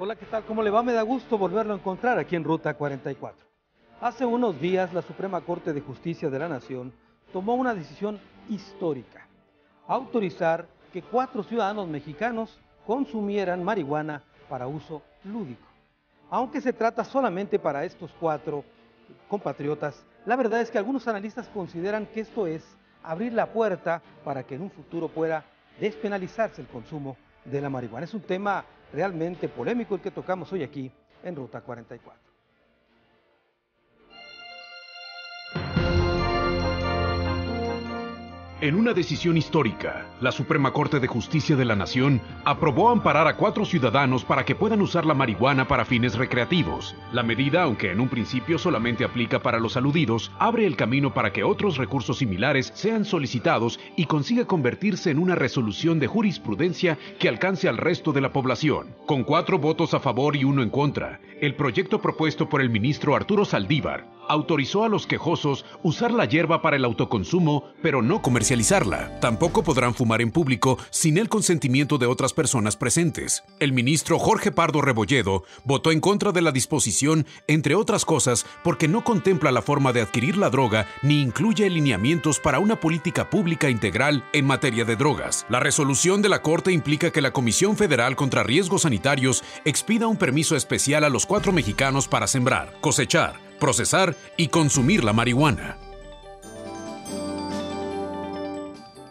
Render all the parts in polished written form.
Hola, ¿qué tal? ¿Cómo le va? Me da gusto volverlo a encontrar aquí en Ruta 44. Hace unos días, la Suprema Corte de Justicia de la Nación tomó una decisión histórica: autorizar que 4 ciudadanos mexicanos consumieran marihuana para uso lúdico. Aunque se trata solamente para estos 4 compatriotas, la verdad es que algunos analistas consideran que esto es abrir la puerta para que en un futuro pueda despenalizarse el consumo de la marihuana. Es un tema realmente polémico el que tocamos hoy aquí en Ruta 44. En una decisión histórica, la Suprema Corte de Justicia de la Nación aprobó amparar a 4 ciudadanos para que puedan usar la marihuana para fines recreativos. La medida, aunque en un principio solamente aplica para los aludidos, abre el camino para que otros recursos similares sean solicitados y consiga convertirse en una resolución de jurisprudencia que alcance al resto de la población. Con 4 votos a favor y 1 en contra, el proyecto propuesto por el ministro Arturo Saldívar autorizó a los quejosos usar la hierba para el autoconsumo, pero no comercializarla. Tampoco podrán fumar en público sin el consentimiento de otras personas presentes. El ministro Jorge Pardo Rebolledo votó en contra de la disposición, entre otras cosas, porque no contempla la forma de adquirir la droga ni incluye lineamientos para una política pública integral en materia de drogas. La resolución de la Corte implica que la Comisión Federal contra Riesgos Sanitarios expida un permiso especial a los 4 mexicanos para sembrar, cosechar, procesar y consumir la marihuana.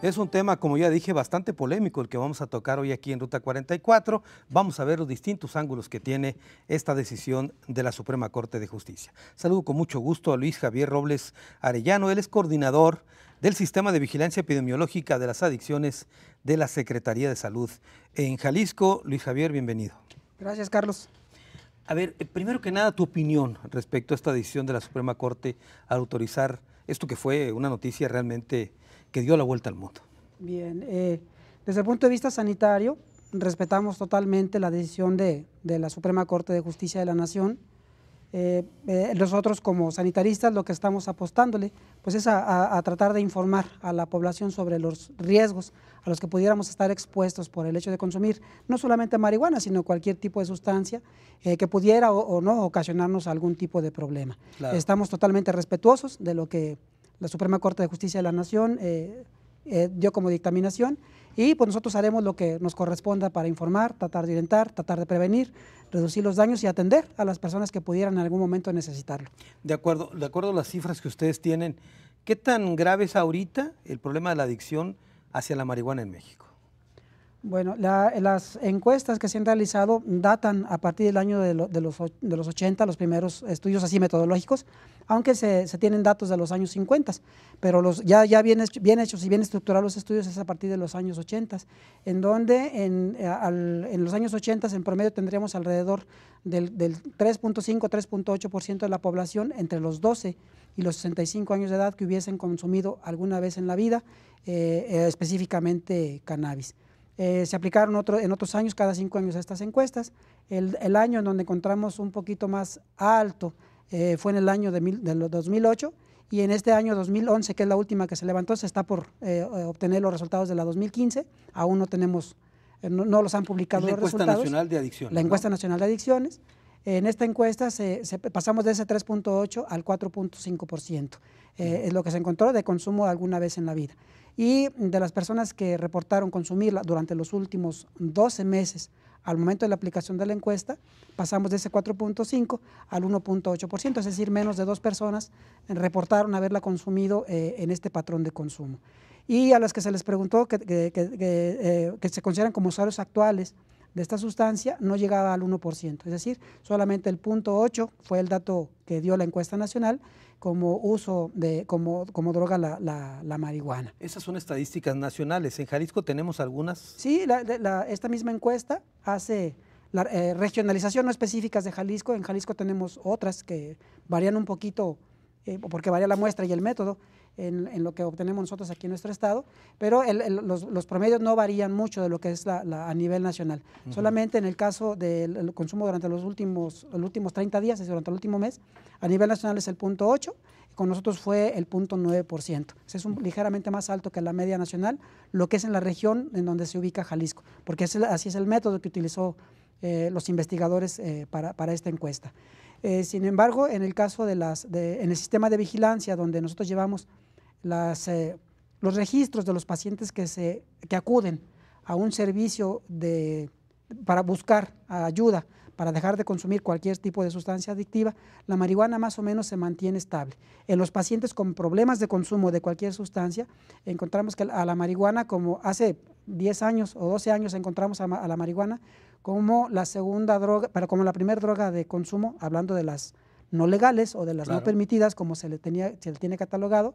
Es un tema, como ya dije, bastante polémico el que vamos a tocar hoy aquí en Ruta 44. Vamos a ver los distintos ángulos que tiene esta decisión de la Suprema Corte de Justicia. Saludo con mucho gusto a Luis Javier Robles Arellano. Él es coordinador del Sistema de Vigilancia Epidemiológica de las Adicciones de la Secretaría de Salud en Jalisco. Luis Javier, bienvenido. Gracias, Carlos. A ver, primero que nada, tu opinión respecto a esta decisión de la Suprema Corte al autorizar esto que fue una noticia realmente que dio la vuelta al mundo. Bien, desde el punto de vista sanitario, respetamos totalmente la decisión de la Suprema Corte de Justicia de la Nación. Nosotros como sanitaristas lo que estamos apostándole pues es a tratar de informar a la población sobre los riesgos a los que pudiéramos estar expuestos por el hecho de consumir no solamente marihuana, sino cualquier tipo de sustancia que pudiera o no ocasionarnos algún tipo de problema. Claro. Estamos totalmente respetuosos de lo que la Suprema Corte de Justicia de la Nación dio como dictaminación, y pues nosotros haremos lo que nos corresponda para informar, tratar de orientar, tratar de prevenir, reducir los daños y atender a las personas que pudieran en algún momento necesitarlo. De acuerdo a las cifras que ustedes tienen, ¿qué tan grave es ahorita el problema de la adicción hacia la marihuana en México? Bueno, las encuestas que se han realizado datan a partir del año de los 80, los primeros estudios así metodológicos, aunque se tienen datos de los años 50, pero los ya bien hechos y bien estructurados los estudios es a partir de los años 80, en donde en los años 80 en promedio tendríamos alrededor del 3.5, 3.8% de la población entre los 12 y los 65 años de edad que hubiesen consumido alguna vez en la vida, específicamente cannabis. Se aplicaron en otros años, cada 5 años, estas encuestas. El año en donde encontramos un poquito más alto fue en el año de 2008, y en este año 2011, que es la última que se levantó, se está por obtener los resultados de la 2015. Aún no tenemos, no los han publicado los resultados. La Encuesta Nacional de Adicciones. La Encuesta Nacional de Adicciones. En esta encuesta pasamos de ese 3.8 al 4.5%. Es lo que se encontró de consumo alguna vez en la vida. Y de las personas que reportaron consumirla durante los últimos 12 meses, al momento de la aplicación de la encuesta, pasamos de ese 4.5 al 1.8%, es decir, menos de 2 personas reportaron haberla consumido en este patrón de consumo. Y a las que se les preguntó que se consideran como usuarios actuales de esta sustancia, no llegaba al 1%, es decir, solamente el 0.8 fue el dato que dio la encuesta nacional como uso como droga la marihuana. Esas son estadísticas nacionales. ¿En Jalisco tenemos algunas? Sí, esta misma encuesta hace la regionalización no específicas de Jalisco. En Jalisco tenemos otras que varían un poquito, porque varía la muestra y el método en lo que obtenemos nosotros aquí en nuestro estado, pero los promedios no varían mucho de lo que es a nivel nacional. Solamente en el caso del consumo durante los últimos 30 días, es decir, durante el último mes, a nivel nacional es el 0.8, con nosotros fue el 0.9%. Es ligeramente más alto que la media nacional, lo que es en la región en donde se ubica Jalisco, porque así es el método que utilizó los investigadores para esta encuesta. Sin embargo, en el caso en el sistema de vigilancia, donde nosotros llevamos los registros de los pacientes que acuden a un servicio para buscar ayuda, para dejar de consumir cualquier tipo de sustancia adictiva, la marihuana más o menos se mantiene estable. En los pacientes con problemas de consumo de cualquier sustancia, encontramos que a la marihuana, como hace 10 años o 12 años encontramos a la marihuana como la segunda droga, pero como la primera droga de consumo, hablando de las no legales o de las no permitidas, como se le tiene catalogado.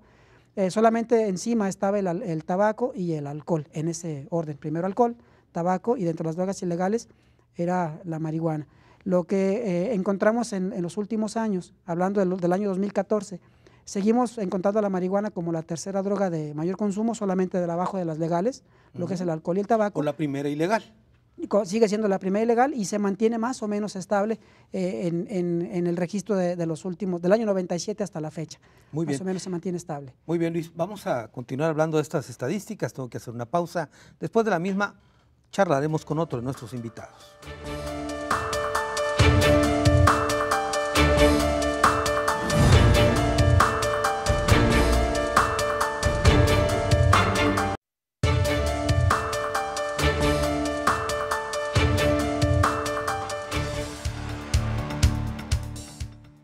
Solamente encima estaba el tabaco y el alcohol, en ese orden. Primero alcohol, tabaco, y dentro de las drogas ilegales era la marihuana. Lo que encontramos en los últimos años, hablando del año 2014, seguimos encontrando la marihuana como la tercera droga de mayor consumo, solamente de abajo de las legales, lo que es el alcohol y el tabaco. O la primera ilegal. Sigue siendo la primera ilegal y se mantiene más o menos estable en el registro de los últimos, del año 97 hasta la fecha. Muy bien. Más o menos se mantiene estable. Muy bien, Luis. Vamos a continuar hablando de estas estadísticas. Tengo que hacer una pausa. Después de la misma, charlaremos con otro de nuestros invitados.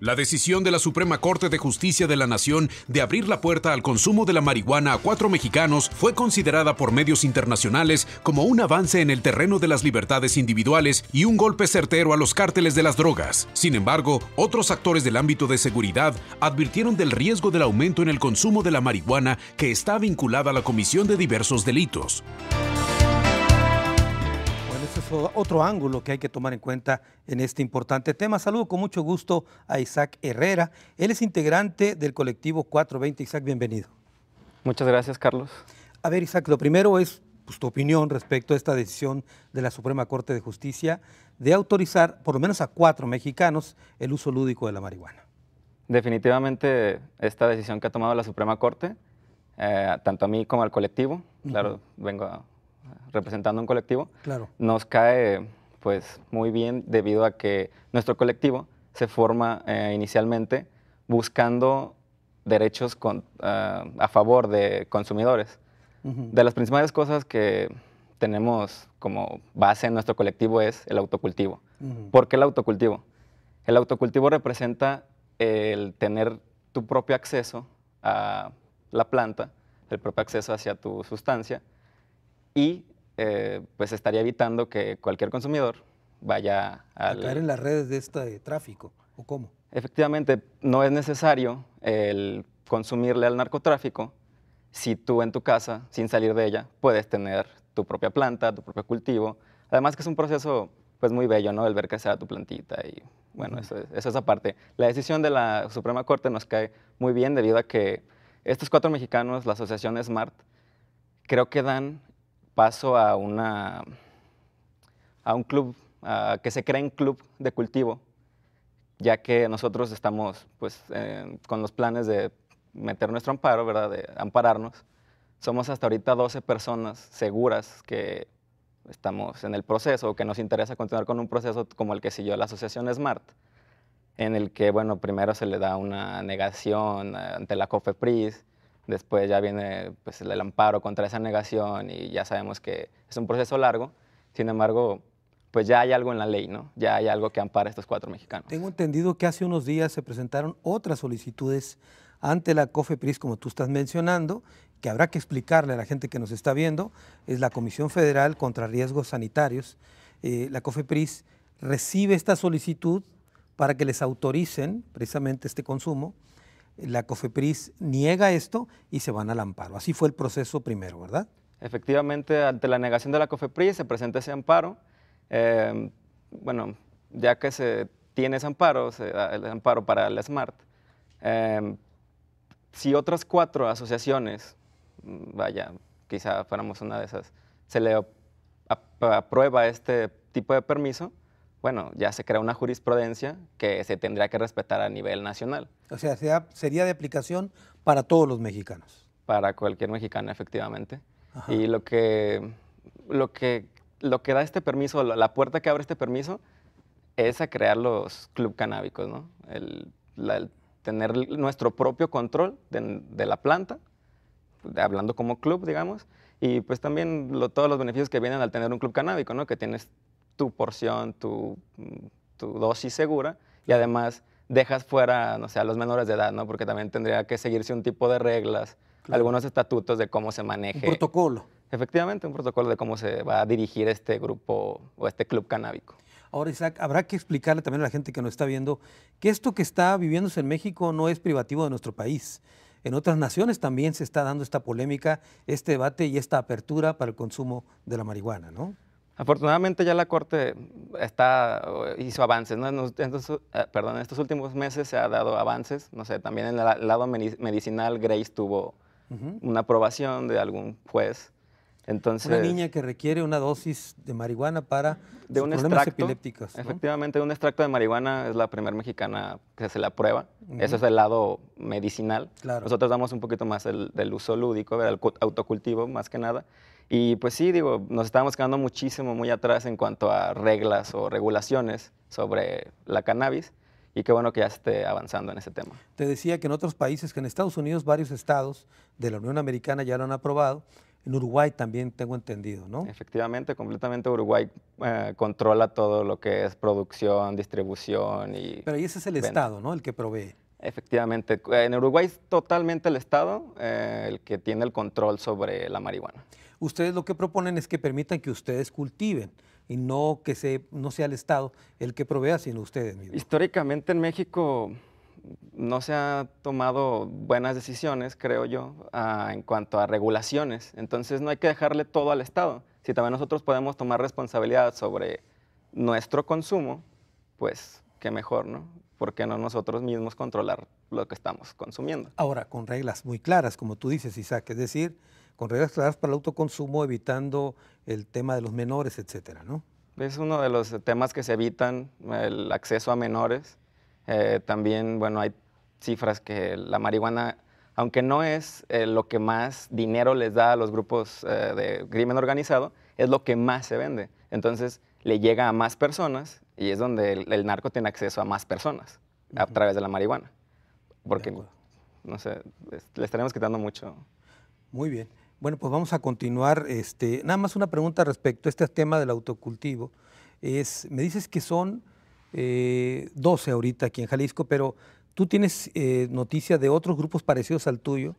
La decisión de la Suprema Corte de Justicia de la Nación de abrir la puerta al consumo de la marihuana a 4 mexicanos fue considerada por medios internacionales como un avance en el terreno de las libertades individuales y un golpe certero a los cárteles de las drogas. Sin embargo, otros actores del ámbito de seguridad advirtieron del riesgo del aumento en el consumo de la marihuana que está vinculada a la comisión de diversos delitos. Es otro ángulo que hay que tomar en cuenta en este importante tema. Saludo con mucho gusto a Isaac Herrera. Él es integrante del colectivo 420. Isaac, bienvenido. Muchas gracias, Carlos. A ver, Isaac, lo primero es tu opinión respecto a esta decisión de la Suprema Corte de Justicia de autorizar por lo menos a 4 mexicanos el uso lúdico de la marihuana. Definitivamente esta decisión que ha tomado la Suprema Corte, tanto a mí como al colectivo, claro, vengo representando un colectivo, nos cae pues muy bien debido a que nuestro colectivo se forma inicialmente buscando derechos a favor de consumidores. De las principales cosas que tenemos como base en nuestro colectivo es el autocultivo. ¿Por qué el autocultivo? El autocultivo representa el tener tu propio acceso a la planta, el propio acceso hacia tu sustancia, y pues estaría evitando que cualquier consumidor vaya a caer en las redes de este tráfico, ¿o cómo? Efectivamente, no es necesario el consumirle al narcotráfico si tú en tu casa, sin salir de ella, puedes tener tu propia planta, tu propio cultivo. Además que es un proceso pues muy bello, ¿no? El ver crecer a tu plantita y bueno, eso es aparte. La decisión de la Suprema Corte nos cae muy bien debido a que estos 4 mexicanos, la asociación SMART, creo que dan paso a un club, que se cree un club de cultivo, ya que nosotros estamos pues, con los planes de meter nuestro amparo, ¿verdad? De ampararnos. Somos hasta ahorita 12 personas seguras que estamos en el proceso, que nos interesa continuar con un proceso como el que siguió la asociación SMART, en el que, bueno, primero se le da una negación ante la COFEPRIS. Después ya viene pues, el amparo contra esa negación y ya sabemos que es un proceso largo. Sin embargo, pues ya hay algo en la ley, ¿no? Ya hay algo que ampara a estos 4 mexicanos. Tengo entendido que hace unos días se presentaron otras solicitudes ante la COFEPRIS, como tú estás mencionando, que habrá que explicarle a la gente que nos está viendo. Es la Comisión Federal contra Riesgos Sanitarios. La COFEPRIS recibe esta solicitud para que les autoricen precisamente este consumo. La COFEPRIS niega esto y se van al amparo. Así fue el proceso primero, ¿verdad? Efectivamente, ante la negación de la COFEPRIS se presenta ese amparo. Bueno, ya que se tiene ese amparo, se da el amparo para el SMART. Si otras 4 asociaciones, vaya, quizá fuéramos una de esas, se le aprueba este tipo de permiso, bueno, ya se crea una jurisprudencia que se tendría que respetar a nivel nacional. O sea, sería de aplicación para todos los mexicanos. Para cualquier mexicano, efectivamente. Ajá. Y lo que lo que da este permiso, la puerta que abre este permiso, es a crear los club canábicos, ¿no? El tener nuestro propio control de la planta, hablando como club, digamos, y pues también todos los beneficios que vienen al tener un club canábico, ¿no? Que tienes tu porción, tu dosis segura, y además dejas fuera, no sé, a los menores de edad, ¿no? Porque también tendría que seguirse un tipo de reglas, algunos estatutos de cómo se maneje. Un protocolo. Efectivamente, un protocolo de cómo se va a dirigir este grupo o este club canábico. Ahora, Isaac, habrá que explicarle también a la gente que nos está viendo que esto que está viviéndose en México no es privativo de nuestro país. En otras naciones también se está dando esta polémica, este debate y esta apertura para el consumo de la marihuana, ¿no? Afortunadamente ya la Corte hizo avances, ¿no? En estos últimos meses se ha dado avances, no sé, también en el lado medicinal Grace tuvo una aprobación de algún juez. Entonces, una niña que requiere una dosis de marihuana para de un problemas extracto, epilépticos, ¿no? Efectivamente, un extracto de marihuana es la primera mexicana que se le aprueba. Eso es el lado medicinal. Claro. Nosotros damos un poquito más del uso lúdico, del autocultivo más que nada. Y pues sí, digo, nos estábamos quedando muchísimo, muy atrás en cuanto a reglas o regulaciones sobre la cannabis. Y qué bueno que ya esté avanzando en ese tema. Te decía que en otros países, que en Estados Unidos varios estados de la Unión Americana ya lo han aprobado. En Uruguay también tengo entendido, ¿no? Efectivamente, completamente Uruguay controla todo lo que es producción, distribución y... Pero ahí ese es el venta. Estado, ¿no? El que provee. Efectivamente. En Uruguay es totalmente el Estado el que tiene el control sobre la marihuana. Ustedes lo que proponen es que permitan que ustedes cultiven y no que no sea el Estado el que provea, sino ustedes mismos. Históricamente en México no se han tomado buenas decisiones, creo yo, en cuanto a regulaciones. Entonces no hay que dejarle todo al Estado. Si también nosotros podemos tomar responsabilidad sobre nuestro consumo, pues qué mejor, ¿no? ¿Por qué no nosotros mismos controlar lo que estamos consumiendo? Ahora, con reglas muy claras, como tú dices, Isaac, es decir, con reglas claras para el autoconsumo, evitando el tema de los menores, etcétera, ¿no? Es uno de los temas que se evitan, el acceso a menores. También, bueno, hay cifras que la marihuana, aunque no es lo que más dinero les da a los grupos de crimen organizado, es lo que más se vende. Entonces, le llega a más personas y es donde el narco tiene acceso a más personas a través de la marihuana. Porque, no sé, le estaremos quitando mucho. Muy bien. Bueno, pues vamos a continuar. Nada más una pregunta respecto a este tema del autocultivo. Me dices que son 12 ahorita aquí en Jalisco, pero ¿tú tienes noticia de otros grupos parecidos al tuyo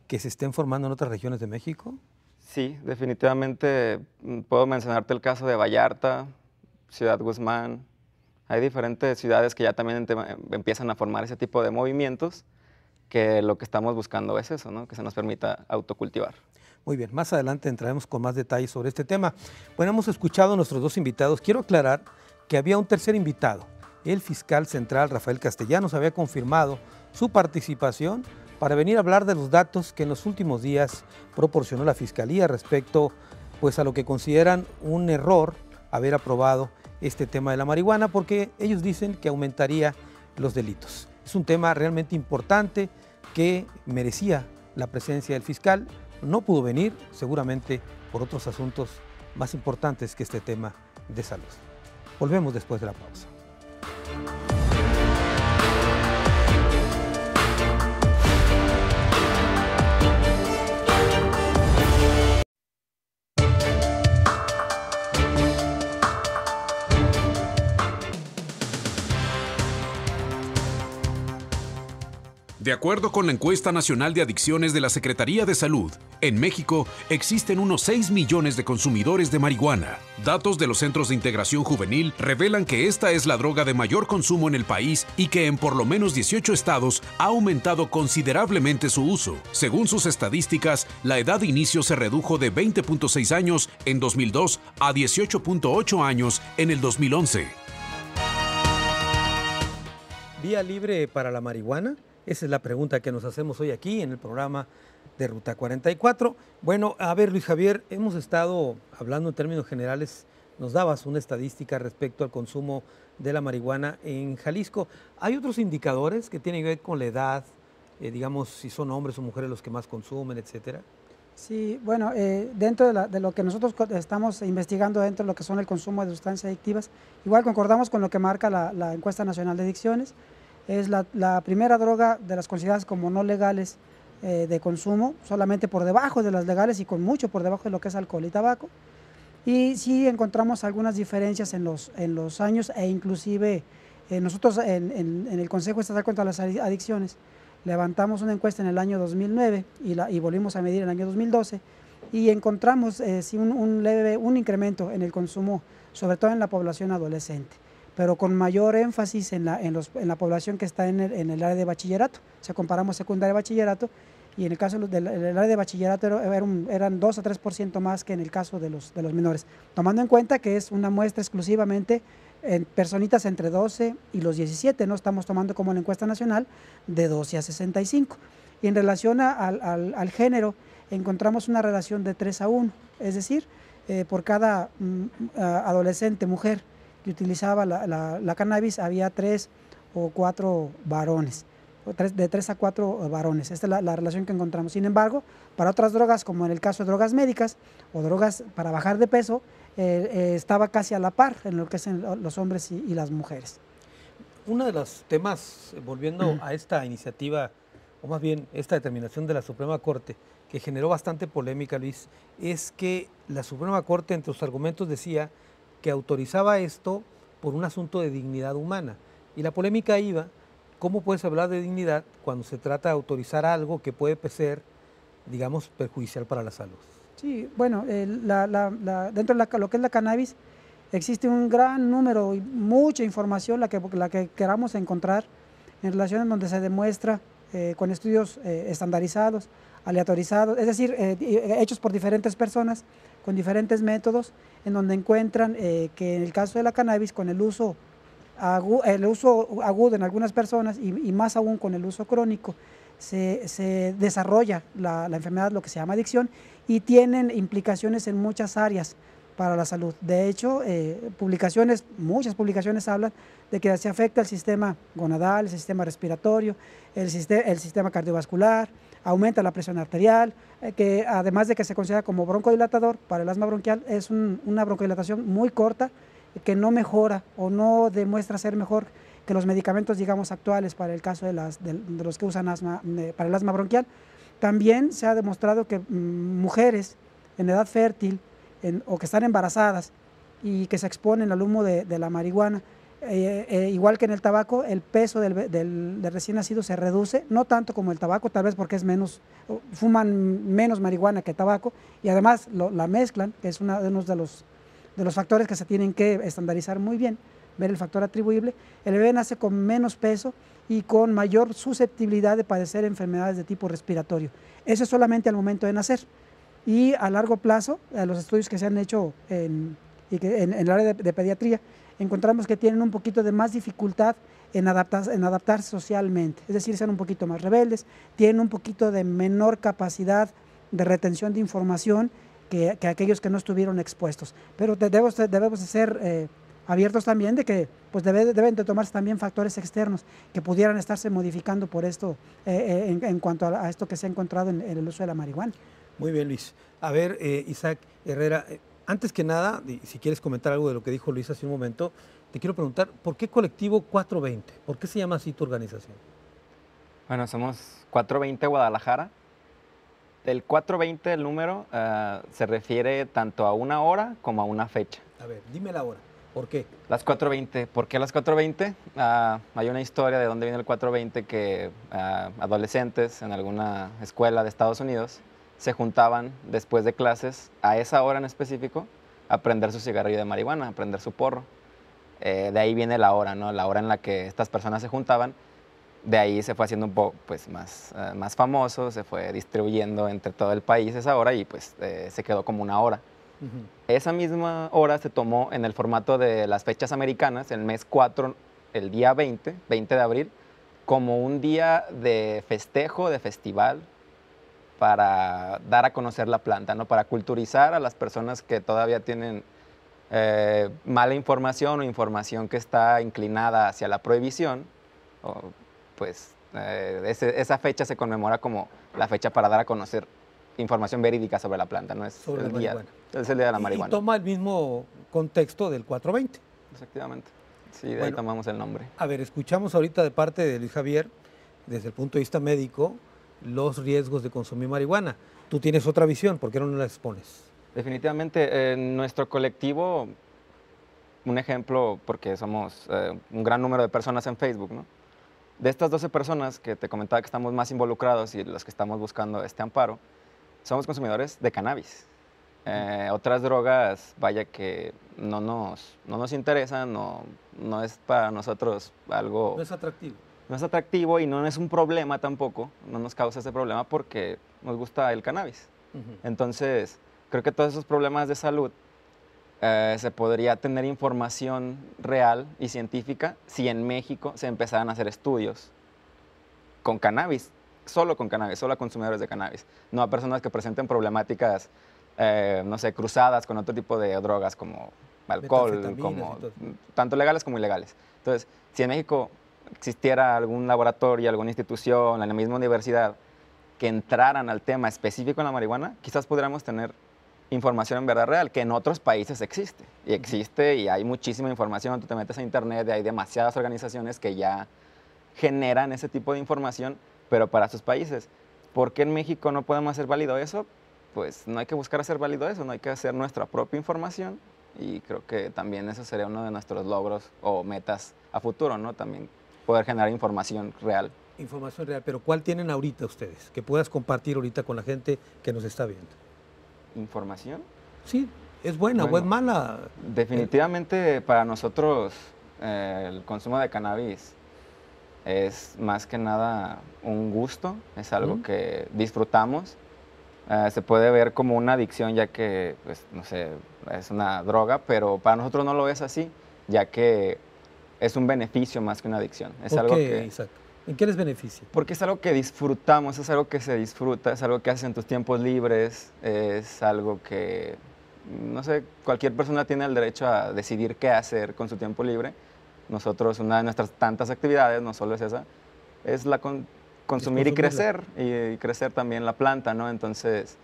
que se estén formando en otras regiones de México? Sí, definitivamente puedo mencionarte el caso de Vallarta, Ciudad Guzmán. Hay diferentes ciudades que ya también empiezan a formar ese tipo de movimientos, que lo que estamos buscando es eso, ¿no? Que se nos permita autocultivar. Muy bien, más adelante entraremos con más detalles sobre este tema. Bueno, hemos escuchado a nuestros dos invitados. Quiero aclarar que había un tercer invitado. El fiscal central Rafael Castellanos había confirmado su participación para venir a hablar de los datos que en los últimos días proporcionó la Fiscalía respecto pues, a lo que consideran un error haber aprobado este tema de la marihuana, porque ellos dicen que aumentaría los delitos. Es un tema realmente importante que merecía la presencia del fiscal. No pudo venir, seguramente por otros asuntos más importantes que este tema de salud. Volvemos después de la pausa. De acuerdo con la encuesta nacional de adicciones de la Secretaría de Salud, en México existen unos 6 millones de consumidores de marihuana. Datos de los centros de integración juvenil revelan que esta es la droga de mayor consumo en el país y que en por lo menos 18 estados ha aumentado considerablemente su uso. Según sus estadísticas, la edad de inicio se redujo de 20.6 años en 2002 a 18.8 años en el 2011. ¿Vía libre para la marihuana? Esa es la pregunta que nos hacemos hoy aquí en el programa de Ruta 44. Bueno, a ver, Luis Javier, hemos estado hablando en términos generales, nos dabas una estadística respecto al consumo de la marihuana en Jalisco. ¿Hay otros indicadores que tienen que ver con la edad, digamos, si son hombres o mujeres los que más consumen, etcétera? Sí, bueno, dentro de lo que nosotros estamos investigando dentro de lo que son el consumo de sustancias adictivas, igual concordamos con lo que marca la Encuesta Nacional de Adicciones. Es la primera droga de las consideradas como no legales de consumo, solamente por debajo de las legales y con mucho por debajo de lo que es alcohol y tabaco. Y sí encontramos algunas diferencias en los años e inclusive nosotros en el Consejo Estatal contra las Adicciones levantamos una encuesta en el año 2009 y volvimos a medir en el año 2012 y encontramos sí, un incremento en el consumo, sobre todo en la población adolescente, pero con mayor énfasis en la población que está en el área de bachillerato. O sea, comparamos secundaria y bachillerato, y en el caso del área de bachillerato eran 2 a 3% más que en el caso de los menores, tomando en cuenta que es una muestra exclusivamente en personitas entre 12 y los 17, no estamos tomando como la encuesta nacional de 12 a 65. Y en relación al género, encontramos una relación de 3 a 1, es decir, por cada adolescente mujer que utilizaba la cannabis había 3 o 4 varones, de 3 a 4 varones. Esta es la relación que encontramos. Sin embargo, para otras drogas, como en el caso de drogas médicas o drogas para bajar de peso, estaba casi a la par en lo que es los hombres y las mujeres. Uno de los temas, volviendo a esta iniciativa, o más bien esta determinación de la Suprema Corte, que generó bastante polémica, Luis, es que la Suprema Corte, entre sus argumentos, decía que autorizaba esto por un asunto de dignidad humana. Y la polémica iba, ¿cómo puedes hablar de dignidad cuando se trata de autorizar algo que puede ser, digamos, perjudicial para la salud? Sí, bueno, dentro de lo que es la cannabis existe un gran número y mucha información la que queramos encontrar en relación en donde se demuestra con estudios estandarizados, aleatorizados, es decir, hechos por diferentes personas con diferentes métodos, en donde encuentran que en el caso de la cannabis, con el uso agudo en algunas personas y más aún con el uso crónico, se desarrolla la enfermedad, lo que se llama adicción, y tienen implicaciones en muchas áreas para la salud. De hecho, muchas publicaciones hablan de que se afecta el sistema gonadal, el sistema respiratorio, el sistema cardiovascular, aumenta la presión arterial, que además de que se considera como broncodilatador para el asma bronquial, es una broncodilatación muy corta que no mejora o no demuestra ser mejor que los medicamentos, digamos, actuales para el caso de los que usan para el asma bronquial. También se ha demostrado que mujeres en edad fértil o que están embarazadas y que se exponen al humo de la marihuana, igual que en el tabaco, el peso del recién nacido se reduce, no tanto como el tabaco, tal vez porque fuman menos marihuana que tabaco, y además la mezclan, que es uno de los factores que se tienen que estandarizar muy bien, ver el factor atribuible. El bebé nace con menos peso y con mayor susceptibilidad de padecer enfermedades de tipo respiratorio. Eso es solamente al momento de nacer. Y a largo plazo, los estudios que se han hecho en el área de pediatría, encontramos que tienen un poquito de más dificultad en adaptarse socialmente, es decir, ser un poquito más rebeldes, tienen un poquito de menor capacidad de retención de información que aquellos que no estuvieron expuestos. Pero debemos de ser abiertos también de que pues deben de tomarse también factores externos que pudieran estarse modificando por esto en cuanto a esto que se ha encontrado en el uso de la marihuana. Muy bien, Luis. A ver, Isaac Herrera, antes que nada, si quieres comentar algo de lo que dijo Luis hace un momento, te quiero preguntar, ¿por qué Colectivo 420? ¿Por qué se llama así tu organización? Bueno, somos 420 Guadalajara. El 420, el número, se refiere tanto a una hora como a una fecha. A ver, dime la hora. ¿Por qué? Las 4:20. ¿Por qué las 4:20? Hay una historia de dónde viene el 4:20 que adolescentes en alguna escuela de Estados Unidos se juntaban después de clases a esa hora en específico a prender su cigarrillo de marihuana, a prender su porro. De ahí viene la hora, ¿no? La hora en la que estas personas se juntaban. De ahí se fue haciendo un poco pues, más famoso, se fue distribuyendo entre todo el país esa hora y pues se quedó como una hora. Esa misma hora se tomó en el formato de las fechas americanas, el mes 4, el día 20 de abril, como un día de festejo, de festival, para dar a conocer la planta, ¿no? Para culturizar a las personas que todavía tienen mala información o información que está inclinada hacia la prohibición. Pues esa fecha se conmemora como la fecha para dar a conocer información verídica sobre la planta, no es sobre el día, es el día de la marihuana. Y toma el mismo contexto del 420. Efectivamente, sí, de ahí tomamos el nombre. A ver, escuchamos ahorita de parte de Luis Javier, desde el punto de vista médico, los riesgos de consumir marihuana. Tú tienes otra visión, ¿por qué no la expones? Definitivamente, en nuestro colectivo, un ejemplo, porque somos un gran número de personas en Facebook, ¿no? De estas 12 personas que te comentaba que estamos más involucrados y los que estamos buscando este amparo, somos consumidores de cannabis. Otras drogas, vaya que no nos interesan, no es para nosotros algo... No es atractivo. No es atractivo y no es un problema tampoco, no nos causa ese problema porque nos gusta el cannabis. Entonces, creo que todos esos problemas de salud se podría tener información real y científica si en México se empezaran a hacer estudios con cannabis, solo a consumidores de cannabis, no a personas que presenten problemáticas, no sé, cruzadas con otro tipo de drogas como alcohol, como, tanto legales como ilegales. Entonces, si en México existiera algún laboratorio, alguna institución, en la misma universidad, que entraran al tema específico en la marihuana, quizás podríamos tener información en verdad real, que en otros países existe. Y existe y hay muchísima información. Tú te metes a internet y hay demasiadas organizaciones que ya generan ese tipo de información, pero para sus países. ¿Por qué en México no podemos hacer válido eso? Pues no hay que buscar hacer válido eso, no hay que hacer nuestra propia información. Y creo que también eso sería uno de nuestros logros o metas a futuro, ¿no? También poder generar información real. Información real, pero ¿cuál tienen ahorita ustedes? Que puedas compartir ahorita con la gente que nos está viendo. ¿Información? Sí, ¿es buena o es mala? Definitivamente para nosotros el consumo de cannabis es más que nada un gusto, es algo que disfrutamos. Se puede ver como una adicción ya que, pues, no sé, es una droga, pero para nosotros no lo es así, ya que es un beneficio más que una adicción. Es algo que, exacto. ¿En qué les beneficia? Porque es algo que disfrutamos, es algo que se disfruta, es algo que haces en tus tiempos libres, es algo que, no sé, cualquier persona tiene el derecho a decidir qué hacer con su tiempo libre. Nosotros, una de nuestras tantas actividades, no solo es esa, es la consumir y crecer también la planta, ¿no? Entonces,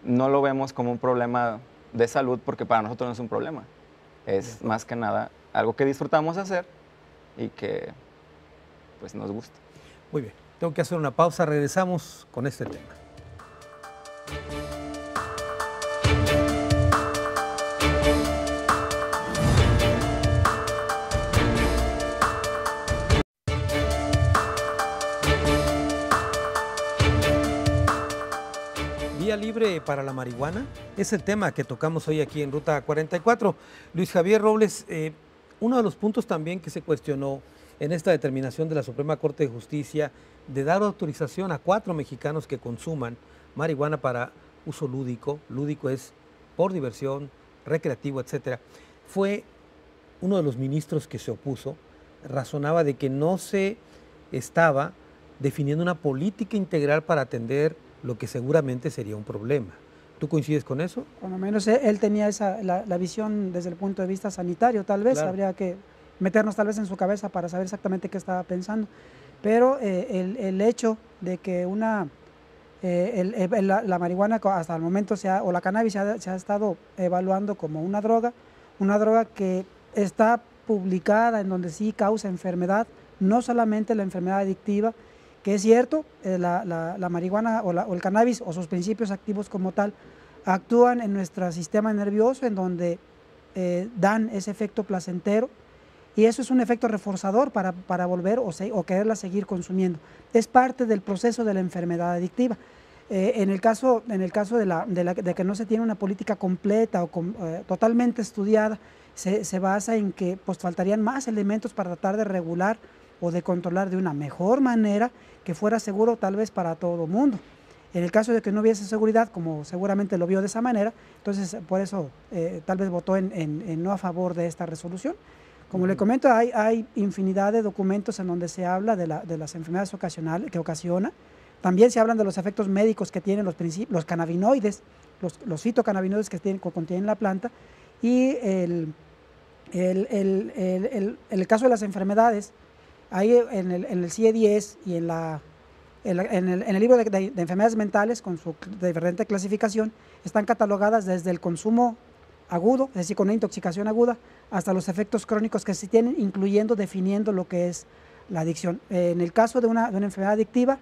no lo vemos como un problema de salud porque para nosotros no es un problema. Es más que nada algo que disfrutamos hacer y que pues nos gusta. Muy bien, tengo que hacer una pausa, regresamos con este tema. Vía libre para la marihuana es el tema que tocamos hoy aquí en Ruta 44. Luis Javier Robles, uno de los puntos también que se cuestionó en esta determinación de la Suprema Corte de Justicia de dar autorización a 4 mexicanos que consuman marihuana para uso lúdico, lúdico es por diversión, recreativo, etcétera, fue uno de los ministros que se opuso, razonaba de que no se estaba definiendo una política integral para atender lo que seguramente sería un problema. ¿Tú coincides con eso? Por lo menos él tenía la visión desde el punto de vista sanitario, tal vez, habría que meternos tal vez en su cabeza para saber exactamente qué estaba pensando. Pero el hecho de que la marihuana hasta el momento o la cannabis se ha estado evaluando como una droga que está publicada en donde sí causa enfermedad, no solamente la enfermedad adictiva, que es cierto, la marihuana o el cannabis o sus principios activos como tal actúan en nuestro sistema nervioso en donde dan ese efecto placentero, y eso es un efecto reforzador para volver o quererla seguir consumiendo. Es parte del proceso de la enfermedad adictiva. En el caso de que no se tiene una política completa o totalmente estudiada, se basa en que pues, faltarían más elementos para tratar de regular o de controlar de una mejor manera que fuera seguro tal vez para todo mundo. En el caso de que no hubiese seguridad, como seguramente lo vio de esa manera, entonces por eso tal vez votó en no a favor de esta resolución. Como le comento, hay infinidad de documentos en donde se habla de las enfermedades ocasionales que ocasiona. También se hablan de los efectos médicos que tienen los cannabinoides, los fitocannabinoides que contienen la planta. Y el caso de las enfermedades, ahí en el CIE-10 y en la En el libro de enfermedades mentales, con su diferente clasificación, están catalogadas desde el consumo agudo, es decir, con una intoxicación aguda, hasta los efectos crónicos que se tienen, incluyendo definiendo lo que es la adicción. En el caso de una enfermedad adictiva,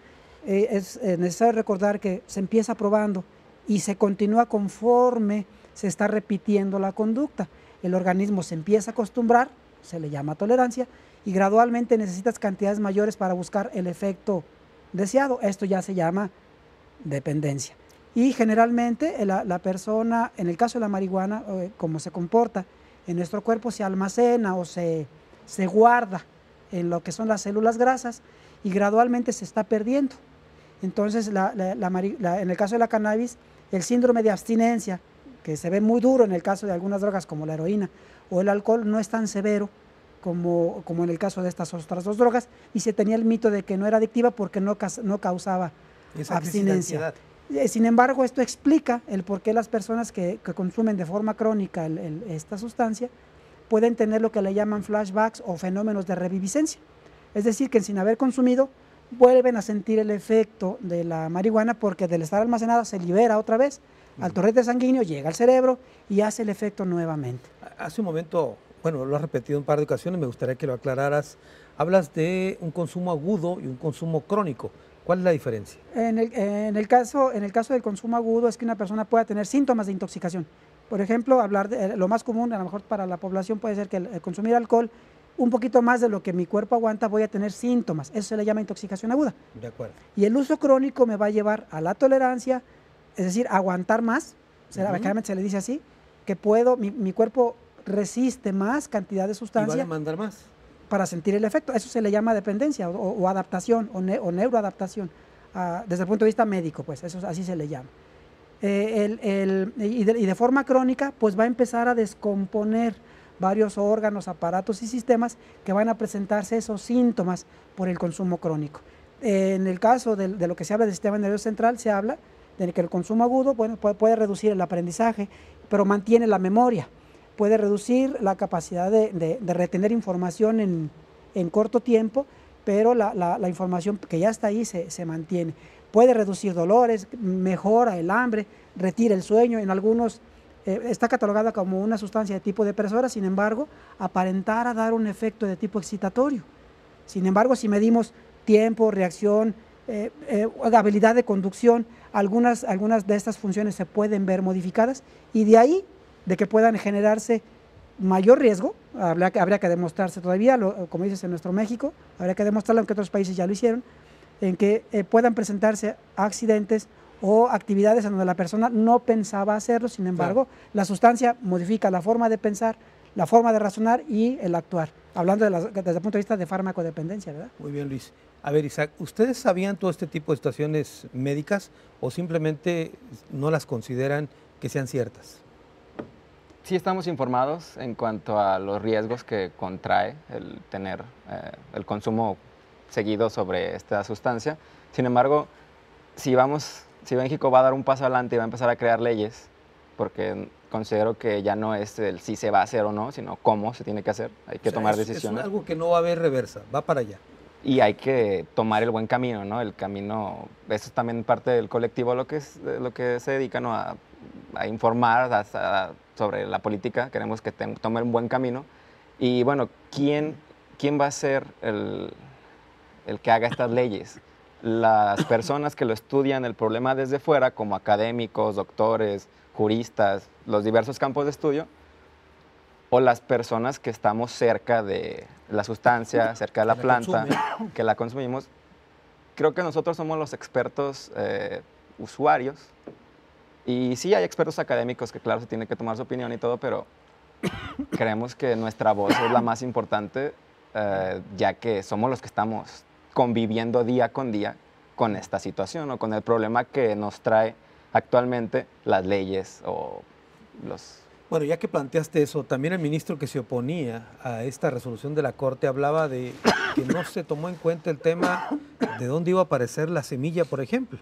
es necesario recordar que se empieza probando y se continúa conforme se está repitiendo la conducta. El organismo se empieza a acostumbrar, se le llama tolerancia, y gradualmente necesitas cantidades mayores para buscar el efecto deseado. Esto ya se llama dependencia. Y generalmente la persona, en el caso de la marihuana, como se comporta en nuestro cuerpo, se almacena o se guarda en lo que son las células grasas y gradualmente se está perdiendo. Entonces, en el caso de la cannabis, el síndrome de abstinencia, que se ve muy duro en el caso de algunas drogas como la heroína o el alcohol, no es tan severo como en el caso de estas otras dos drogas, y se tenía el mito de que no era adictiva porque no causaba abstinencia. Sin embargo, esto explica el por qué las personas que consumen de forma crónica esta sustancia pueden tener lo que le llaman flashbacks o fenómenos de reviviscencia. Es decir, que sin haber consumido vuelven a sentir el efecto de la marihuana porque del estar almacenada se libera otra vez al torrente sanguíneo, llega al cerebro y hace el efecto nuevamente. Hace un momento, bueno, lo has repetido un par de ocasiones, me gustaría que lo aclararas. Hablas de un consumo agudo y un consumo crónico. ¿Cuál es la diferencia? En el caso del consumo agudo es que una persona pueda tener síntomas de intoxicación. Por ejemplo, hablar de lo más común, a lo mejor para la población puede ser que el consumir alcohol un poquito más de lo que mi cuerpo aguanta, voy a tener síntomas. Eso se le llama intoxicación aguda. De acuerdo. Y el uso crónico me va a llevar a la tolerancia, es decir, aguantar más, generalmente se le dice así, que mi cuerpo resiste más cantidad de sustancia. Y va a demandar más. Para sentir el efecto. Eso se le llama dependencia o adaptación o neuroadaptación, desde el punto de vista médico, pues eso así se le llama. Y de forma crónica, pues va a empezar a descomponer varios órganos, aparatos y sistemas que van a presentarse esos síntomas por el consumo crónico. En el caso de lo que se habla del sistema nervioso central, se habla de que el consumo agudo, bueno, puede reducir el aprendizaje, pero mantiene la memoria. Puede reducir la capacidad de retener información en corto tiempo, pero la información que ya está ahí se mantiene. Puede reducir dolores, mejora el hambre, retira el sueño. En algunos está catalogada como una sustancia de tipo depresora, sin embargo, aparentara dar un efecto de tipo excitatorio. Sin embargo, si medimos tiempo, reacción, habilidad de conducción, algunas de estas funciones se pueden ver modificadas, y de ahí de que puedan generarse mayor riesgo, habría que demostrarse todavía, como dices en nuestro México, habría que demostrarlo, aunque otros países ya lo hicieron, en que puedan presentarse accidentes o actividades en donde la persona no pensaba hacerlo, sin embargo, la sustancia modifica la forma de pensar, la forma de razonar y el actuar, hablando desde el punto de vista de farmacodependencia, ¿verdad? Muy bien, Luis. A ver, Isaac, ¿ustedes sabían todo este tipo de situaciones médicas o simplemente no las consideran que sean ciertas? Sí estamos informados en cuanto a los riesgos que contrae el tener el consumo seguido sobre esta sustancia. Sin embargo, si México va a dar un paso adelante y va a empezar a crear leyes, porque considero que ya no es el si se va a hacer o no, sino cómo se tiene que hacer, hay que tomar decisiones. Es algo que no va a haber reversa, va para allá. Y hay que tomar el buen camino, ¿no? El camino, eso es también parte del colectivo, lo que se dedica, ¿no? a informar sobre la política. Queremos que tome un buen camino. Y bueno, ¿quién va a ser el que haga estas leyes? Las personas que lo estudian el problema desde fuera, como académicos, doctores, juristas, los diversos campos de estudio, o las personas que estamos cerca de la sustancia, cerca de la planta, que la consumimos. Creo que nosotros somos los expertos usuarios. Y sí hay expertos académicos que, claro, se tiene que tomar su opinión y todo, pero creemos que nuestra voz es la más importante, ya que somos los que estamos conviviendo día con día con esta situación o con el problema que nos trae actualmente las leyes o los... Bueno, ya que planteaste eso, también el ministro que se oponía a esta resolución de la Corte hablaba de que no se tomó en cuenta el tema de dónde iba a aparecer la semilla, por ejemplo.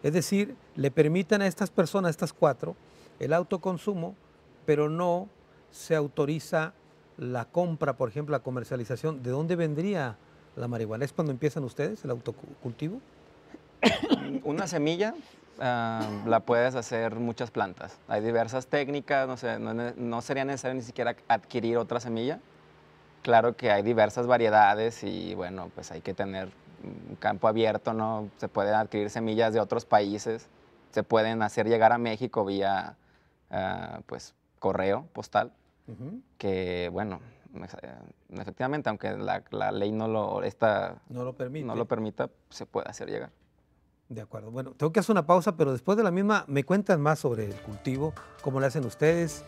Es decir, le permiten a estas personas, a estas 4, el autoconsumo, pero no se autoriza la compra, por ejemplo, la comercialización. ¿De dónde vendría la marihuana? ¿Es cuando empiezan ustedes el autocultivo? Una semilla la puedes hacer muchas plantas. Hay diversas técnicas, no sería necesario ni siquiera adquirir otra semilla. Claro que hay diversas variedades y bueno, pues hay que tener un campo abierto, ¿no? Se pueden adquirir semillas de otros países, se pueden hacer llegar a México vía pues, correo postal, que bueno, efectivamente, aunque la ley no lo permita, se puede hacer llegar. De acuerdo. Bueno, tengo que hacer una pausa, pero después de la misma me cuentan más sobre el cultivo, cómo le hacen ustedes,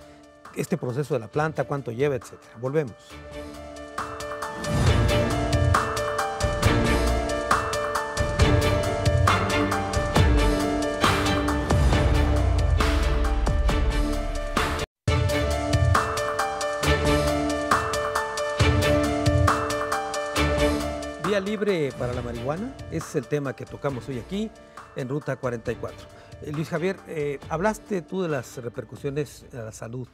este proceso de la planta, cuánto lleva, etcétera. Volvemos. Vía libre para la marihuana, ese es el tema que tocamos hoy aquí en Ruta 44. Luis Javier, hablaste tú de las repercusiones a la salud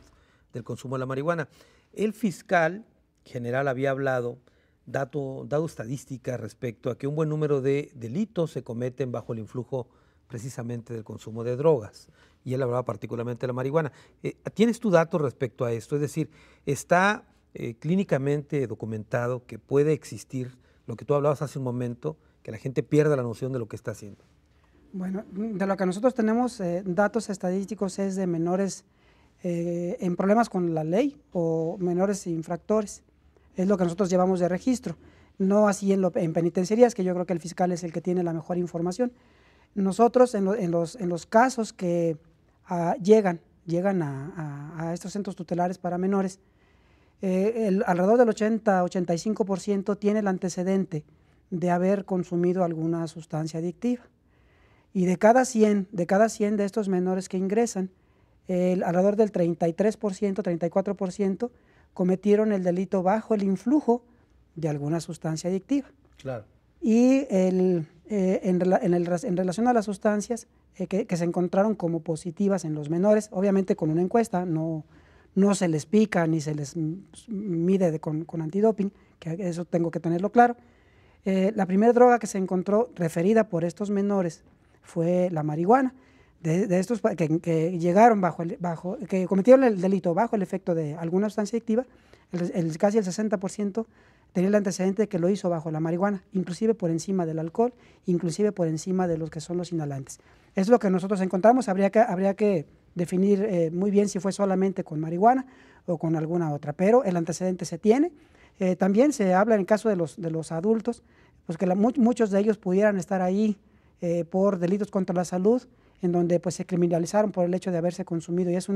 del consumo de la marihuana. El fiscal general había hablado, dado estadísticas respecto a que un buen número de delitos se cometen bajo el influjo precisamente del consumo de drogas. Y él hablaba particularmente de la marihuana. ¿Tienes tu datos respecto a esto? Es decir, ¿está clínicamente documentado que puede existir lo que tú hablabas hace un momento, que la gente pierda la noción de lo que está haciendo? Bueno, de lo que nosotros tenemos datos estadísticos es de menores en problemas con la ley o menores infractores. Es lo que nosotros llevamos de registro. No así en penitenciarías, que yo creo que el fiscal es el que tiene la mejor información. Nosotros en los casos que llegan a estos centros tutelares para menores, alrededor del 80-85% tiene el antecedente de haber consumido alguna sustancia adictiva. Y de cada 100 de estos menores que ingresan, alrededor del 33%, 34% cometieron el delito bajo el influjo de alguna sustancia adictiva. Claro. Y en relación a las sustancias que se encontraron como positivas en los menores, obviamente con una encuesta, no se les pica ni se les mide con antidoping, que eso tengo que tenerlo claro. La primera droga que se encontró referida por estos menores fue la marihuana. De estos que llegaron que cometieron el delito bajo el efecto de alguna sustancia adictiva, casi el 60% tenía el antecedente de que lo hizo bajo la marihuana, inclusive por encima del alcohol, inclusive por encima de los que son los inhalantes. Eso es lo que nosotros encontramos. Habría que definir muy bien si fue solamente con marihuana o con alguna otra, pero el antecedente se tiene. También se habla en el caso de los adultos, pues que muchos de ellos pudieran estar ahí por delitos contra la salud, en donde pues se criminalizaron por el hecho de haberse consumido, y es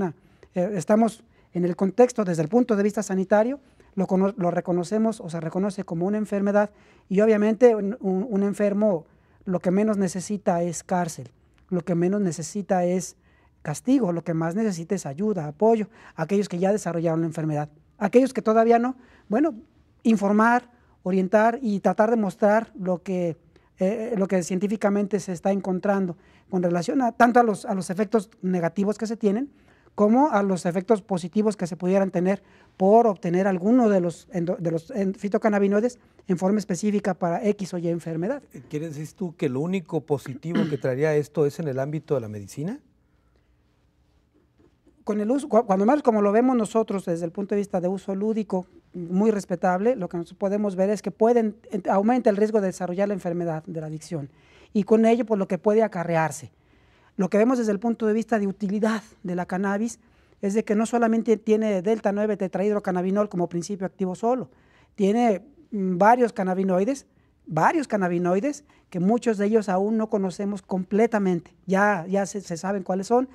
estamos en el contexto desde el punto de vista sanitario, lo reconocemos o se reconoce como una enfermedad, y obviamente un enfermo lo que menos necesita es cárcel, lo que menos necesita es castigo, lo que más necesita es ayuda, apoyo, aquellos que ya desarrollaron la enfermedad. Aquellos que todavía no, bueno, informar, orientar y tratar de mostrar lo que científicamente se está encontrando con relación tanto a los efectos negativos que se tienen como a los efectos positivos que se pudieran tener por obtener alguno de los fitocannabinoides en forma específica para X o Y enfermedad. ¿Quieres decir tú que lo único positivo que traería esto es en el ámbito de la medicina? Con el uso, cuando menos como lo vemos nosotros desde el punto de vista de uso lúdico, muy respetable, lo que nosotros podemos ver es que aumenta el riesgo de desarrollar la enfermedad de la adicción y con ello pues lo que puede acarrearse. Lo que vemos desde el punto de vista de utilidad de la cannabis es de que no solamente tiene delta 9 tetrahidrocannabinol como principio activo solo, tiene varios cannabinoides que muchos de ellos aún no conocemos completamente, ya se saben cuáles son,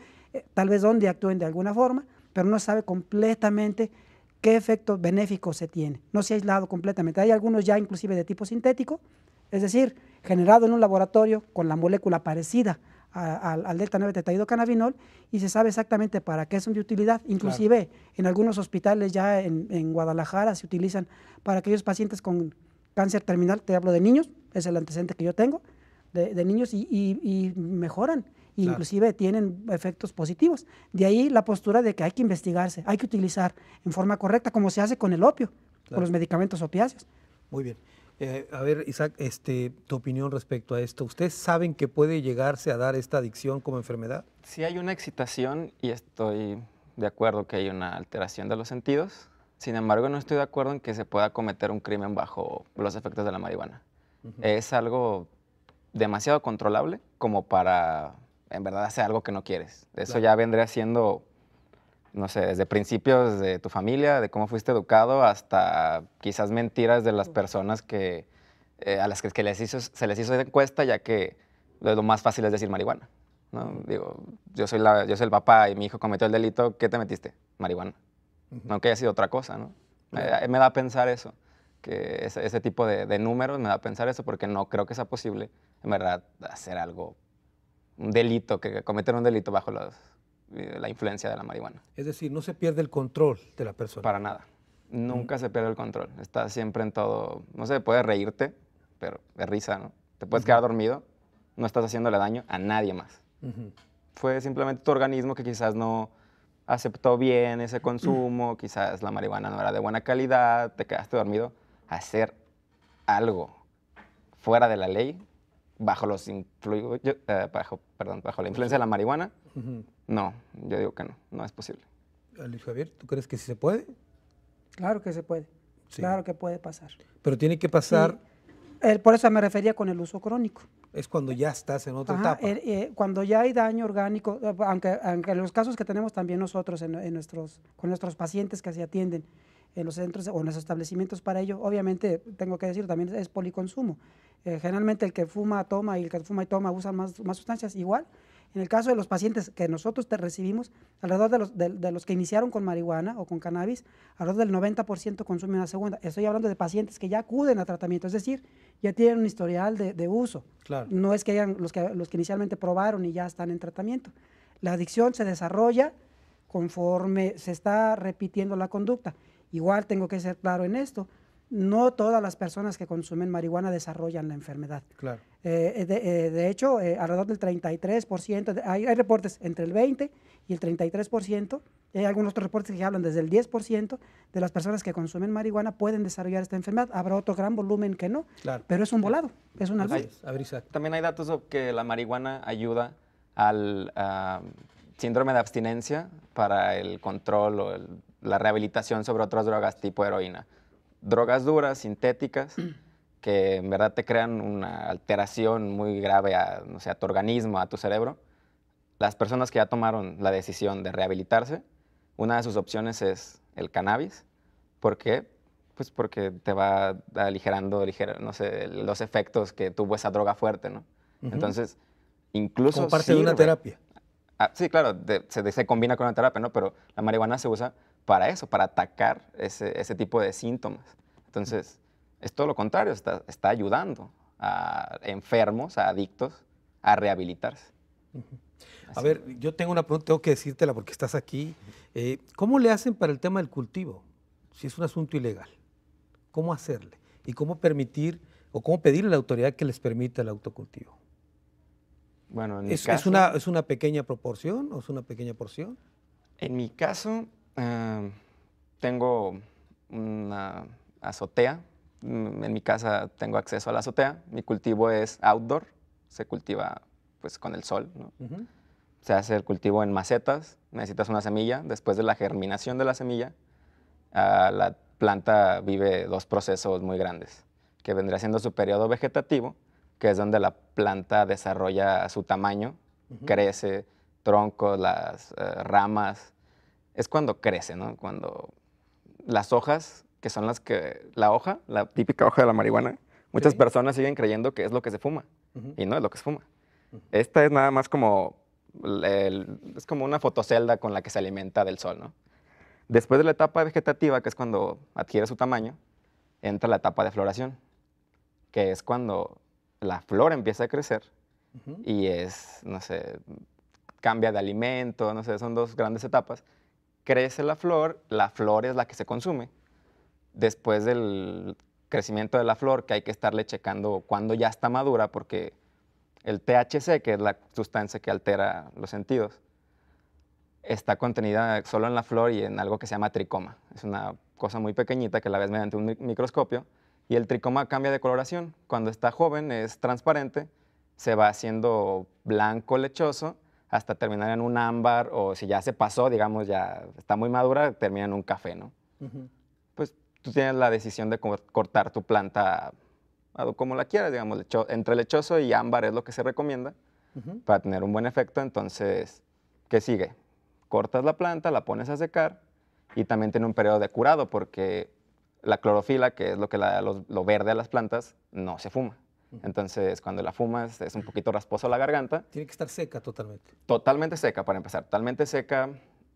tal vez dónde actúen de alguna forma, pero no se sabe completamente qué efectos benéficos se tiene, no se ha aislado completamente. Hay algunos ya inclusive de tipo sintético, es decir, generado en un laboratorio con la molécula parecida al delta 9 tetrahidrocannabinol y se sabe exactamente para qué son de utilidad. Inclusive claro, en algunos hospitales ya en Guadalajara se utilizan para aquellos pacientes con cáncer terminal, te hablo de niños, es el antecedente que yo tengo, de niños y mejoran. Claro. Inclusive tienen efectos positivos. De ahí la postura de que hay que investigarse, hay que utilizar en forma correcta, como se hace con el opio, claro, con los medicamentos opiáceos. Muy bien. A ver, Isaac, tu opinión respecto a esto. ¿Ustedes saben que puede llegarse a dar esta adicción como enfermedad? Sí hay una excitación y estoy de acuerdo que hay una alteración de los sentidos. Sin embargo, no estoy de acuerdo en que se pueda cometer un crimen bajo los efectos de la marihuana. Es algo demasiado controlable como para, en verdad, hacer algo que no quieres. Eso ya vendría siendo, no sé, desde principios de tu familia, de cómo fuiste educado, hasta quizás mentiras de las personas que, a las que se les hizo encuesta, ya que lo más fácil es decir marihuana, ¿no? Digo, yo soy el papá y mi hijo cometió el delito, ¿qué te metiste? Marihuana. No que haya sido otra cosa, ¿no? Me da a pensar eso, que ese tipo de números me da a pensar eso, porque no creo que sea posible, en verdad, hacer algo, un delito, que cometer un delito bajo la influencia de la marihuana. Es decir, no se pierde el control de la persona. Para nada. Nunca se pierde el control. Estás siempre en todo. No sé, puedes reírte, pero es risa, ¿no? Te puedes quedar dormido, no estás haciéndole daño a nadie más. Fue simplemente tu organismo que quizás no aceptó bien ese consumo, quizás la marihuana no era de buena calidad, te quedaste dormido. Hacer algo fuera de la ley, bajo la influencia de la marihuana, no, yo digo que no, no es posible. Luis Javier, ¿tú crees que sí se puede? Claro que se puede, Sí. claro que puede pasar. Pero tiene que pasar... Por eso me refería con el uso crónico. Es cuando ya estás en otra etapa. Cuando ya hay daño orgánico, aunque en los casos que tenemos también nosotros con nuestros pacientes que se atienden en los centros o en los establecimientos para ello, obviamente, tengo que decir, también es policonsumo. Generalmente el que fuma, toma, y el que fuma y toma usa más sustancias, igual. En el caso de los pacientes que nosotros recibimos, alrededor de los que iniciaron con marihuana o con cannabis, alrededor del 90% consumen una segunda. Estoy hablando de pacientes que ya acuden a tratamiento, es decir, ya tienen un historial de uso. Claro. No es que hayan los que inicialmente probaron y ya están en tratamiento. La adicción se desarrolla conforme se está repitiendo la conducta. Igual tengo que ser claro en esto, no todas las personas que consumen marihuana desarrollan la enfermedad. Claro. De hecho, alrededor del 33%, hay reportes entre el 20 y el 33%, y hay algunos otros reportes que hablan desde el 10% de las personas que consumen marihuana pueden desarrollar esta enfermedad. Habrá otro gran volumen que no, claro, pero es un volado, es un albur. También hay datos sobre que la marihuana ayuda al síndrome de abstinencia para el control o la rehabilitación sobre otras drogas tipo heroína. Drogas duras, sintéticas, que en verdad te crean una alteración muy grave a tu organismo, a tu cerebro. Las personas que ya tomaron la decisión de rehabilitarse, una de sus opciones es el cannabis. ¿Por qué? Pues porque te va aligerando, los efectos que tuvo esa droga fuerte, ¿no? Entonces, incluso como parte de una terapia. Sí, claro, se combina con una terapia, ¿no? Pero la marihuana se usa para eso, para atacar ese tipo de síntomas. Entonces, es todo lo contrario, está ayudando a enfermos, a adictos, a rehabilitarse. A ver, yo tengo una pregunta, tengo que decírtela porque estás aquí. ¿Cómo le hacen para el tema del cultivo? Si es un asunto ilegal, ¿cómo hacerle? ¿Y cómo permitir o cómo pedirle a la autoridad que les permita el autocultivo? Bueno, en mi caso, ¿es una pequeña proporción o es una pequeña porción? En mi caso, tengo una azotea. En mi casa tengo acceso a la azotea. Mi cultivo es outdoor, se cultiva pues con el sol, ¿no? Se hace el cultivo en macetas, necesitas una semilla. Después de la germinación de la semilla, la planta vive dos procesos muy grandes, que vendría siendo su periodo vegetativo, que es donde la planta desarrolla su tamaño, crece, troncos, las ramas. Es cuando crece, ¿no? Cuando las hojas, que son la típica hoja de la marihuana, muchas personas siguen creyendo que es lo que se fuma, y no es lo que se fuma. Esta es nada más como, es como una fotocelda con la que se alimenta del sol, ¿no? Después de la etapa vegetativa, que es cuando adquiere su tamaño, entra la etapa de floración, que es cuando la flor empieza a crecer y cambia de alimento, son dos grandes etapas. Crece la flor es la que se consume. Después del crecimiento de la flor, que hay que estarle checando cuando ya está madura, porque el THC, que es la sustancia que altera los sentidos, está contenida solo en la flor y en algo que se llama tricoma. Es una cosa muy pequeñita que la ves mediante un microscopio y el tricoma cambia de coloración. Cuando está joven es transparente, se va haciendo blanco lechoso hasta terminar en un ámbar, o si ya se pasó, digamos, ya está muy madura, termina en un café, ¿no? Pues tú tienes la decisión de cortar tu planta como la quieras, digamos, entre lechoso y ámbar es lo que se recomienda para tener un buen efecto. Entonces, ¿qué sigue? Cortas la planta, la pones a secar y también tiene un periodo de curado porque la clorofila, que es lo que lo verde de las plantas, no se fuma. Entonces, cuando la fumas, es un poquito rasposo la garganta. Tiene que estar seca totalmente. Totalmente seca, para empezar. Totalmente seca.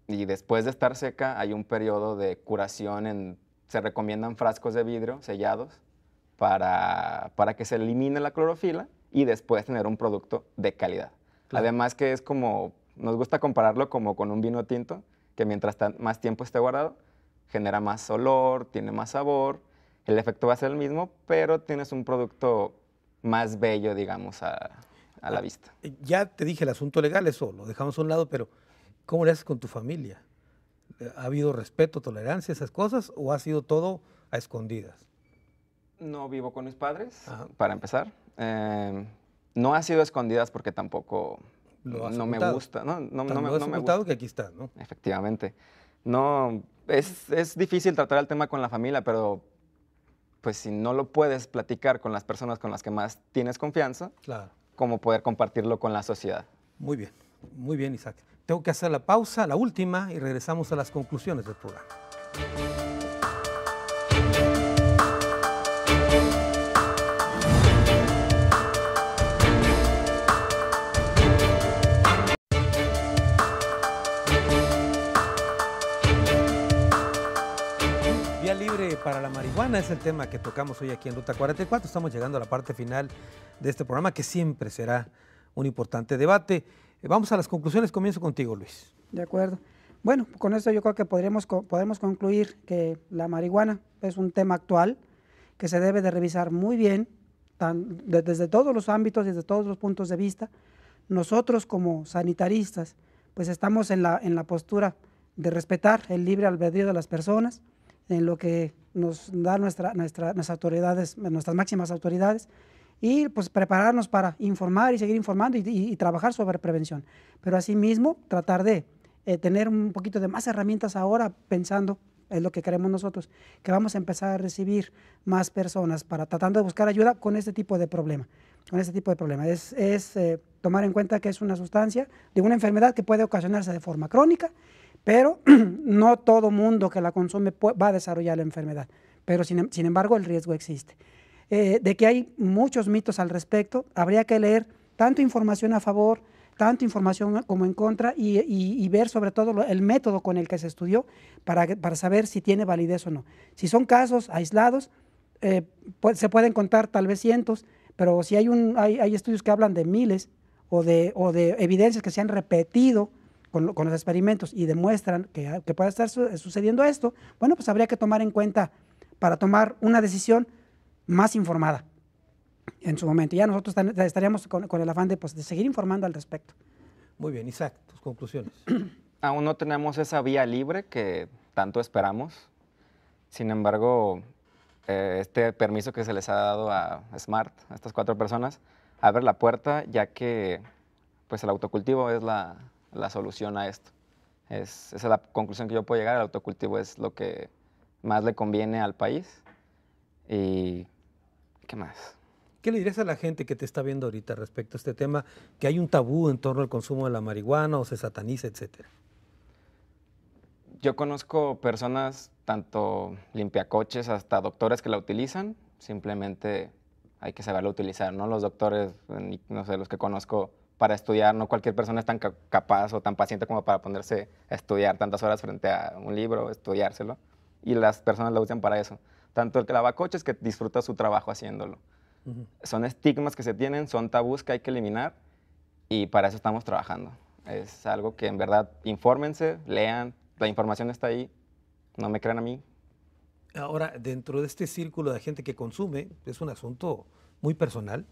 Y después de estar seca, hay un periodo de curación. Se recomiendan frascos de vidrio sellados para que se elimine la clorofila y después tener un producto de calidad. Claro. Además que es como, nos gusta compararlo como con un vino tinto, que mientras más tiempo esté guardado, genera más olor, tiene más sabor. El efecto va a ser el mismo, pero tienes un producto más bello, digamos, a la vista. Ya te dije el asunto legal, eso lo dejamos a un lado, pero ¿cómo le haces con tu familia? ¿Ha habido respeto, tolerancia, esas cosas, o ha sido todo a escondidas? No vivo con mis padres, para empezar. No ha sido a escondidas porque tampoco no me gusta. No me gusta que aquí está, ¿no? Efectivamente. No, es difícil tratar el tema con la familia, pero pues si no lo puedes platicar con las personas con las que más tienes confianza, claro, ¿cómo poder compartirlo con la sociedad? Muy bien, Isaac. Tengo que hacer la pausa, la última, y regresamos a las conclusiones del programa. Vía libre para la marihuana es el tema que tocamos hoy aquí en Ruta 44. Estamos llegando a la parte final de este programa, que siempre será un importante debate. Vamos a las conclusiones. Comienzo contigo, Luis. De acuerdo. Bueno, con esto yo creo que podemos concluir que la marihuana es un tema actual que se debe de revisar muy bien, desde todos los ámbitos, desde todos los puntos de vista. Nosotros como sanitaristas, pues estamos en la postura de respetar el libre albedrío de las personas, en lo que nos da nuestras autoridades, nuestras máximas autoridades, y pues prepararnos para informar y seguir informando y trabajar sobre prevención. Pero asimismo tratar de tener un poquito de más herramientas ahora, pensando en lo que queremos nosotros, que vamos a empezar a recibir más personas tratando de buscar ayuda con este tipo de problema. Es tomar en cuenta que es una sustancia de una enfermedad que puede ocasionarse de forma crónica, pero no todo mundo que la consume va a desarrollar la enfermedad, pero sin embargo el riesgo existe. De que hay muchos mitos al respecto, habría que leer tanto información a favor, tanto información como en contra, y ver sobre todo el método con el que se estudió para saber si tiene validez o no. Si son casos aislados, se pueden contar tal vez cientos, pero si hay estudios que hablan de miles o de evidencias que se han repetido con los experimentos y demuestran que puede estar sucediendo esto, bueno, pues habría que tomar en cuenta para tomar una decisión más informada en su momento. Ya nosotros estaríamos con el afán de seguir informando al respecto. Muy bien, Isaac, tus conclusiones. Aún no tenemos esa vía libre que tanto esperamos. Sin embargo, este permiso que se les ha dado a Smart, a estas 4 personas, abre la puerta, ya que pues el autocultivo es la solución a esto. Esa es la conclusión que yo puedo llegar. El autocultivo es lo que más le conviene al país. ¿Y qué más? ¿Qué le dirías a la gente que te está viendo ahorita respecto a este tema, que hay un tabú en torno al consumo de la marihuana o se sataniza, etcétera? Yo conozco personas, tanto limpiacoches hasta doctores que la utilizan. Simplemente hay que saberla utilizar, ¿no? Los doctores, no sé, los que conozco para estudiar, no cualquier persona es tan capaz o tan paciente como para ponerse a estudiar tantas horas frente a un libro, estudiárselo. Y las personas la usan para eso. Tanto el lavacoches que disfruta su trabajo haciéndolo. Son estigmas que se tienen, son tabús que hay que eliminar, y para eso estamos trabajando. Es algo que en verdad, infórmense, lean, la información está ahí, no me crean a mí. Ahora, dentro de este círculo de gente que consume, es un asunto muy personal,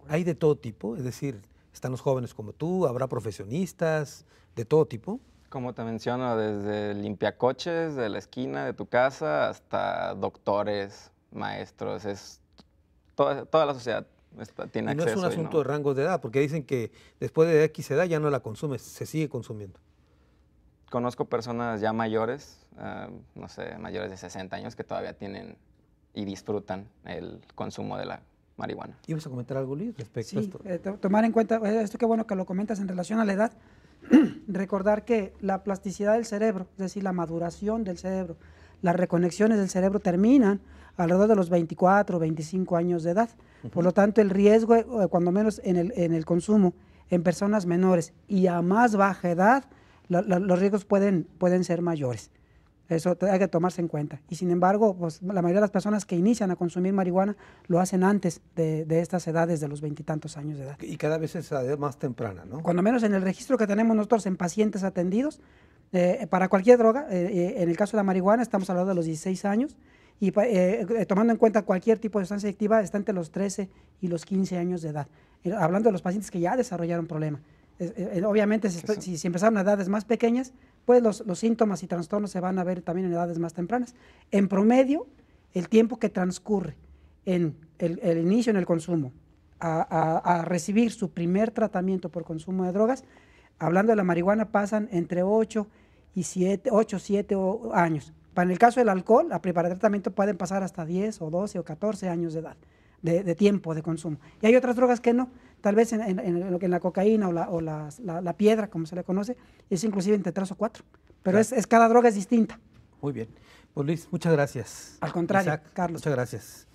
hay de todo tipo, es decir, están los jóvenes como tú, habrá profesionistas de todo tipo. Como te menciono, desde limpiacoches de la esquina de tu casa hasta doctores, maestros, es toda la sociedad tiene acceso. Y no es un asunto de rangos de edad, porque dicen que después de X edad ya no la consumes, se sigue consumiendo. Conozco personas ya mayores, no sé, mayores de 60 años que todavía tienen y disfrutan el consumo de la marihuana. ¿Ibas a comentar algo, Luis, respecto a esto? Tomar en cuenta, esto qué bueno que lo comentas en relación a la edad, recordar que la plasticidad del cerebro, es decir, la maduración del cerebro, las reconexiones del cerebro terminan alrededor de los 24 o 25 años de edad. Por lo tanto, el riesgo, cuando menos en el consumo, en personas menores y a más baja edad, los riesgos pueden ser mayores. Eso hay que tomarse en cuenta. Y sin embargo, pues, la mayoría de las personas que inician a consumir marihuana lo hacen antes de estas edades de los 20 y tantos años de edad. Y cada vez es a edad más temprana, ¿no? Cuando menos en el registro que tenemos nosotros en pacientes atendidos, para cualquier droga, en el caso de la marihuana estamos hablando de los 16 años, y tomando en cuenta cualquier tipo de sustancia adictiva está entre los 13 y los 15 años de edad. Hablando de los pacientes que ya desarrollaron problemas. Obviamente, si empezaron a edades más pequeñas, pues los síntomas y trastornos se van a ver también en edades más tempranas. En promedio, el tiempo que transcurre en el inicio en el consumo a recibir su primer tratamiento por consumo de drogas, hablando de la marihuana, pasan entre 8 y 7 años. Para el caso del alcohol, para el tratamiento pueden pasar hasta 10 o 12 o 14 años de edad, de tiempo de consumo. Y hay otras drogas que no. Tal vez en la cocaína o la piedra, como se le conoce, es inclusive entre 3 o 4. Pero claro, cada droga es distinta. Muy bien. Pues Luis, muchas gracias. Al contrario, Isaac, Carlos. Muchas gracias.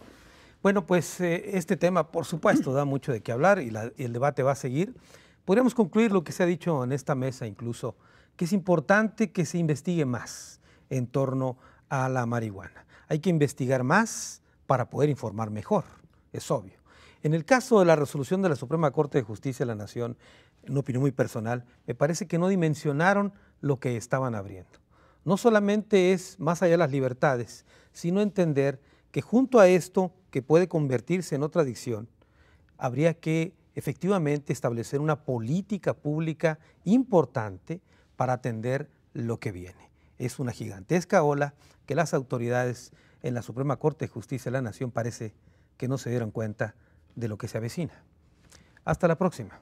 Bueno, pues este tema, por supuesto, da mucho de qué hablar y el debate va a seguir. Podríamos concluir lo que se ha dicho en esta mesa incluso, que es importante que se investigue más en torno a la marihuana. Hay que investigar más para poder informar mejor, es obvio. En el caso de la resolución de la Suprema Corte de Justicia de la Nación, en opinión muy personal, me parece que no dimensionaron lo que estaban abriendo. No solamente es más allá de las libertades, sino entender que junto a esto, que puede convertirse en otra adicción, habría que efectivamente establecer una política pública importante para atender lo que viene. Es una gigantesca ola que las autoridades en la Suprema Corte de Justicia de la Nación parece que no se dieron cuenta de lo que se avecina. Hasta la próxima.